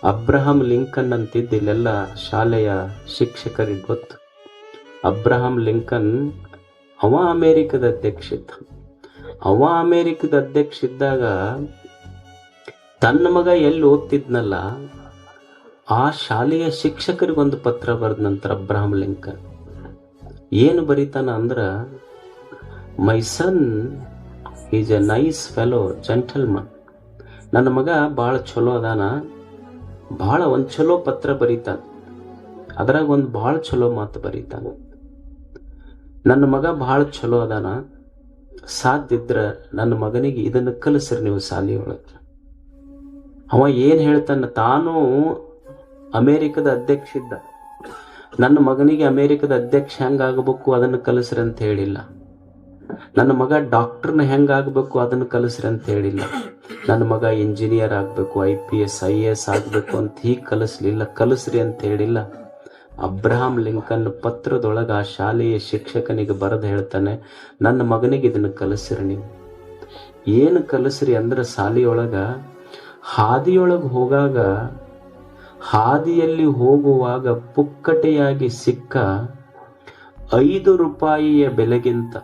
Abraham Lincoln ಅಂತಿದ್ದು ಇಲ್ಲೆಲ್ಲ ಶಾಲೆಯ ಶಿಕ್ಷಕರಿಗೆ ಗೊತ್ತು. ಅಬ್ರಹಾಂ ಲಿಂಕನ್ ಅವ ಅಮೇರಿಕದ ಅಧ್ಯಕ್ಷ ಇದ್ದ. ಅವ ಅಮೇರಿಕದ ಅಧ್ಯಕ್ಷ ಇದ್ದಾಗ ತನ್ನ ಮಗ ಎಲ್ಲಿ ಓದ್ತಿದ್ನಲ್ಲ ಆ ಶಾಲೆಯ ಶಿಕ್ಷಕರಿಗೊಂದು ಪತ್ರ ಬರೆದ ನಂತರ ಅಬ್ರಹಾಂ ಲಿಂಕನ್ ಏನು ಬರೀತಾನ ಅಂದ್ರ, my son is a nice fellow gentleman. ನನ್ನ ಮಗ ಭಾಳ ಚಲೋ ಅದಾನ, ಭಾಳ ಒಂದು ಚಲೋ ಪತ್ರ ಬರೀತಾನ, ಅದ್ರಾಗ ಒಂದು ಭಾಳ ಚಲೋ ಮಾತು ಬರೀತಾನ. ನನ್ನ ಮಗ ಭಾಳ ಚಲೋ ಅದಾನ, ಸಾಧ್ಯ ಇದ್ರ ನನ್ನ ಮಗನಿಗೆ ಇದನ್ನು ಕಲಿಸ್ರಿ ನೀವು ಶಾಲೆಯೊಳಗೆ. ಅವ ಏನು ಹೇಳ್ತಾನ, ತಾನು ಅಮೇರಿಕದ ಅಧ್ಯಕ್ಷ ಇದ್ದ, ನನ್ನ ಮಗನಿಗೆ ಅಮೇರಿಕದ ಅಧ್ಯಕ್ಷ ಹೆಂಗಾಗಬೇಕು ಅದನ್ನು ಕಲಿಸ್ರಿ ಅಂತ ಹೇಳಿಲ್ಲ. ನನ್ನ ಮಗ ಡಾಕ್ಟರ್ನ ಹೆಂಗಾಗಬೇಕು ಅದನ್ನು ಕಲಿಸ್ರಿ ಅಂತ ಹೇಳಿಲ್ಲ. ನನ್ನ ಮಗ ಇಂಜಿನಿಯರ್ ಆಗಬೇಕು, IPS IAS ಆಗಬೇಕು ಅಂತ ಹೀಗೆ ಕಲಿಸ್ಲಿಲ್ಲ. ಕಲಿಸ್ರಿ ಅಂತ ಹೇಳಿಲ್ಲ. ಅಬ್ರಹಾಂ ಲಿಂಕನ್ ಪತ್ರದೊಳಗೆ ಆ ಶಾಲೆಯ ಶಿಕ್ಷಕನಿಗೆ ಬರೆದು ಹೇಳ್ತಾನೆ, ನನ್ನ ಮಗನಿಗೆ ಇದನ್ನು ಕಲಿಸ್ರಿ. ನೀವು ಏನು ಕಲಿಸ್ರಿ ಅಂದ್ರೆ, ಶಾಲೆಯೊಳಗ ಹಾದಿಯೊಳಗೆ ಹೋಗಾಗ, ಹಾದಿಯಲ್ಲಿ ಹೋಗುವಾಗ ಪುಕ್ಕಟೆಯಾಗಿ ಸಿಕ್ಕ 5 ರೂಪಾಯಿಯ ಬೆಲೆಗಿಂತ,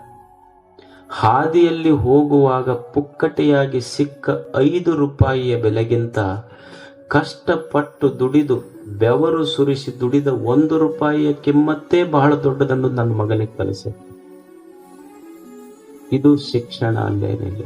ಹಾದಿಯಲ್ಲಿ ಹೋಗುವಾಗ ಪುಕ್ಕಟೆಯಾಗಿ ಸಿಕ್ಕ 5 ರೂಪಾಯಿಯ ಬೆಲೆಗಿಂತ ಕಷ್ಟಪಟ್ಟು ದುಡಿದು ಬೆವರು ಸುರಿಸಿ ದುಡಿದ 1 ರೂಪಾಯಿಯ ಕಿಮ್ಮತ್ತೇ ಬಹಳ ದೊಡ್ಡದನ್ನು ನನ್ನ ಮಗನಿಗೆ ಕಲಿಸ. ಇದು ಶಿಕ್ಷಣ ಅಲ್ಲೇನಿಲ್ಲ.